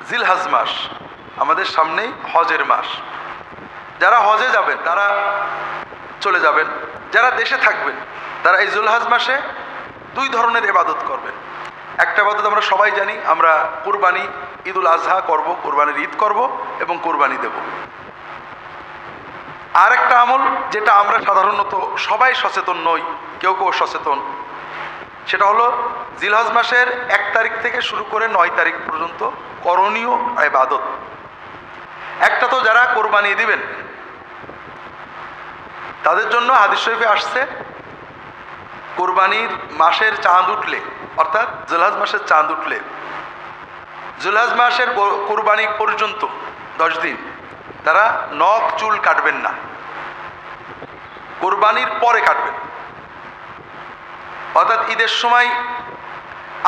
জিলহজ মাস, আমাদের সামনেই হজের মাস। যারা হজে যাবেন তারা চলে যাবেন, যারা দেশে থাকবেন তারা এই জিলহজ মাসে দুই ধরনের ইবাদত করবেন। একটা ইবাদত আমরা সবাই জানি, আমরা কুরবানি, ঈদুল আজহা করব, কুরবানির ঈদ করব এবং কুরবানি দেব। আর একটা আমল যেটা আমরা সাধারণত সবাই সচেতন নই, কেউ কেউ সচেতন, সেটা হলো জিলহজ মাসের 1 তারিখ থেকে শুরু করে 9 তারিখ পর্যন্ত করণীয় ইবাদত। একটা তো যারা কোরবানি দিবেন তাদের জন্য হাদিস শরীফে আসছে, কোরবানির মাসের চাঁদ উঠলে, অর্থাৎ জিলহজ মাসের চাঁদ উঠলে, জিলহজ মাসের কোরবানি পর্যন্ত 10 দিন তারা নখ চুল কাটবেন না, কোরবানির পরে কাটবেন। অর্থাৎ ঈদের সময়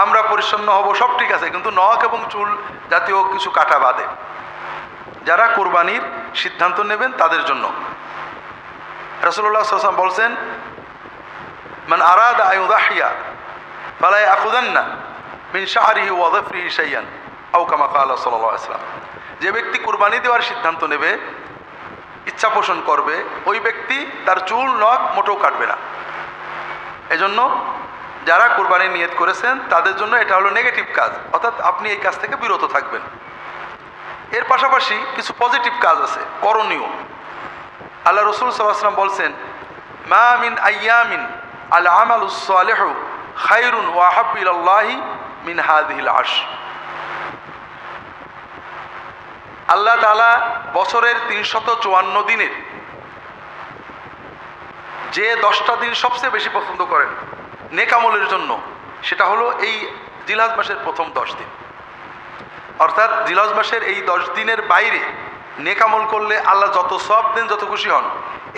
আমরা পরিচ্ছন্ন হব, সব ঠিক আছে, কিন্তু নখ এবং চুল জাতীয় কিছু কাটা বাদে। যারা কোরবানির সিদ্ধান্ত নেবেন তাদের জন্য রাসূলুল্লাহ সাল্লাল্লাহু আলাইহি ওয়াসাল্লাম বলছেন, মান আরাদা আন ইউযাহিয়া ফালা ইয়াখুযান্না মিন শাহরিহি ওয়া যাফরিহি শাইআন আও কামা ক্বালা সাল্লাল্লাহু আলাইহি ওয়াসাল্লাম। যে ব্যক্তি কোরবানি দেওয়ার সিদ্ধান্ত নেবে, ইচ্ছা পোষণ করবে, ওই ব্যক্তি তার চুল নখ মোটেও কাটবে না। এজন্য যারা কোরবানির নিয়ত করেছেন তাদের জন্য এটা হলো নেগেটিভ কাজ, অর্থাৎ আপনি এই কাজ থেকে বিরত থাকবেন। এর পাশাপাশি কিছু পজিটিভ কাজ আছে, করণীয়। আল্লাহ রাসূল সাল্লাল্লাহু আলাইহি ওয়াসাল্লাম বলছেন, মা মিন আইয়ামিন আল আমালুস সালিহু খায়রুন ওয়া আহাব্বু ইলাল্লাহি মিন হাযিহিল আশর। আল্লাহ তাআলা বছরের 354 দিনের যে 10টা দিন সবচেয়ে বেশি পছন্দ করেন নেক আমলের জন্য, সেটা হলো এই জিলহজ মাসের প্রথম 10 দিন। অর্থাৎ জিলহজ মাসের এই 10 দিনের বাইরে নেক আমল করলে আল্লাহ যত সওয়াব দেন, যত খুশি হন,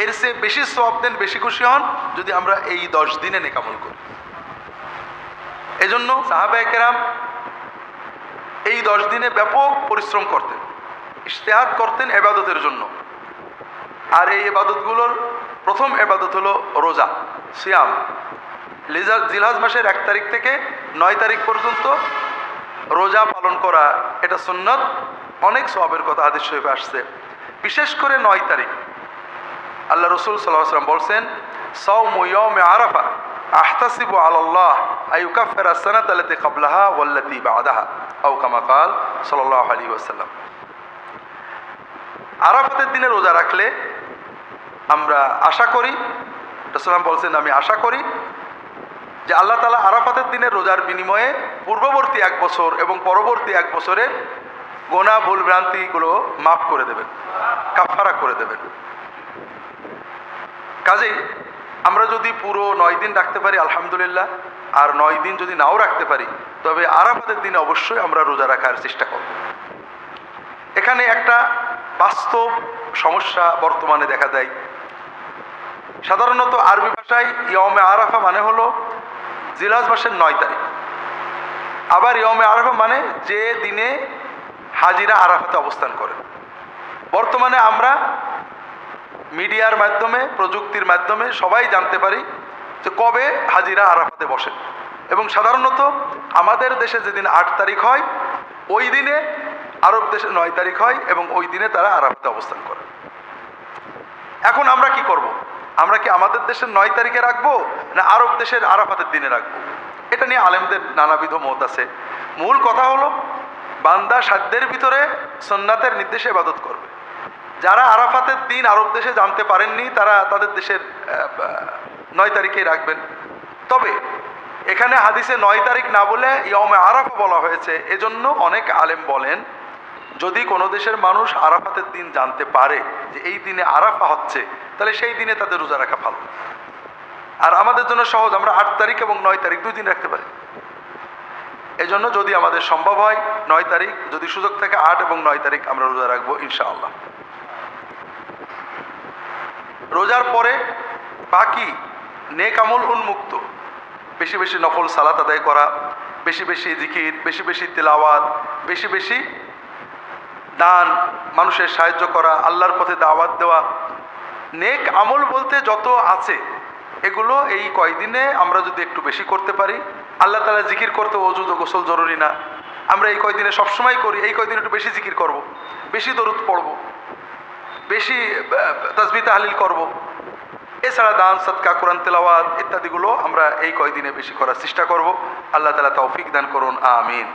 এর চেয়ে বেশি সওয়াব দেন, বেশি খুশি হন যদি আমরা এই 10 দিনে নেক আমল করি। এজন্য সাহাবায়ে কেরাম এই 10 দিনে ব্যাপক পরিশ্রম করতেন, ইজতিহাদ করতেন ইবাদতের জন্য। আর এই ইবাদতগুলোর প্রথম ইবাদত হলো রোজা, সিয়াম। জিলহজ মাসের 1 তারিখ থেকে 9 তারিখ পর্যন্ত রোজা পালন করা, এটা সুন্নত। অনেক সওয়াবের কথা হাদিস শরীফে আসছে। বিশেষ করে 9 তারিখ আল্লাহ রাসূল সাল্লাল্লাহু আলাইহি ওয়াসাল্লাম বলছেন, সাওমু ইয়াউমি আরাফা আহতাসিবু আলাল্লাহ আইয়ুকাফিরা সানাতা আল্লাতী ক্বাবলাহা ওয়াল্লাতী বা'দাহা আও কামা ক্বাল সাল্লাল্লাহু আলাইহি ওয়াসাল্লাম। আরাফাতের দিনে রোজা রাখলে আমরা আশা করি, রাসূল বলছেন, আমি আশা করি যে আল্লাহ তাআলা আরাফাতের দিনে রোজার বিনিময়ে পূর্ববর্তী 1 বছর এবং পরবর্তী 1 বছরের গোনা ভুল ভ্রান্তিগুলো মাফ করে দেবেন, কাফারা করে দেবেন। কাজেই আমরা যদি পুরো 9 দিন রাখতে পারি আলহামদুলিল্লাহ, আর 9 দিন যদি নাও রাখতে পারি তবে আরাফাতের দিনে অবশ্যই আমরা রোজা রাখার চেষ্টা করব। এখানে একটা বাস্তব সমস্যা বর্তমানে দেখা দেয়। সাধারণত আরবি ভাষায় ইয়মে আরাফা মানে হলো জিলহজ মাসের 9 তারিখ, আবার ইয়মে আরাফা মানে যে দিনে হাজিরা আরাফাতে অবস্থান করে। বর্তমানে আমরা মিডিয়ার মাধ্যমে, প্রযুক্তির মাধ্যমে সবাই জানতে পারি যে কবে হাজিরা আরাফাতে বসেন, এবং সাধারণত আমাদের দেশে যেদিন 8 তারিখ হয় ওই দিনে আরব দেশে 9 তারিখ হয়, এবং ওই দিনে তারা আরাফাতে অবস্থান করে। এখন আমরা কি করব? আমরা কি আমাদের দেশের 9 তারিখে রাখবো না আরব দেশের আরাফাতের দিনে রাখবো? এটা নিয়ে আলেমদের নানাবিধ মত আছে। মূল কথা হলো বান্দা সাধ্যের ভিতরে সুন্নাতের নির্দেশে ইবাদত করবে। যারা আরাফাতের দিন আরব দেশে জানতে পারেননি তারা তাদের দেশের 9 তারিখেই রাখবেন। তবে এখানে হাদিসে 9 তারিখ না বলে ইয়মে আরাফা বলা হয়েছে, এজন্য অনেক আলেম বলেন যদি কোনো দেশের মানুষ আরাফাতের দিন জানতে পারে যে এই দিনে আরাফা হচ্ছে, তাহলে সেই দিনে তাদের রোজা রাখা ভালো। আর আমাদের জন্য সহজ, আমরা 8 তারিখ এবং 9 তারিখ 2 দিন রাখতে পারি। এজন্য যদি আমাদের সম্ভব হয় 9 তারিখ, যদি সুযোগ থাকে 8 এবং 9 তারিখ আমরা রোজা রাখবো ইনশাআল্লাহ। রোজার পরে বাকি নেক আমল উন্মুক্ত, বেশি বেশি নফল সালাত আদায় করা, বেশি বেশি জিকির, বেশি বেশি তিলাওয়াত, বেশি বেশি দান, মানুষের সাহায্য করা, আল্লাহর পথে দাওয়াত দেওয়া, নেক আমল বলতে যত আছে এগুলো এই কয়দিনে আমরা যদি একটু বেশি করতে পারি। আল্লাহ তাআলা জিকির করতে ওযু ও গোসল জরুরি না, আমরা এই কয়দিনে সবসময় করি, এই কয়দিনে একটু বেশি জিকির করব, বেশি দরুদ পড়ব, বেশি তাসবিহ তাহলিল করব। এছাড়া দান সদকা কোরআন তেলাওয়াত ইত্যাদিগুলো আমরা এই কয়দিনে বেশি করার চেষ্টা করব। আল্লাহ তাআলা তৌফিক দান করুন, আমিন।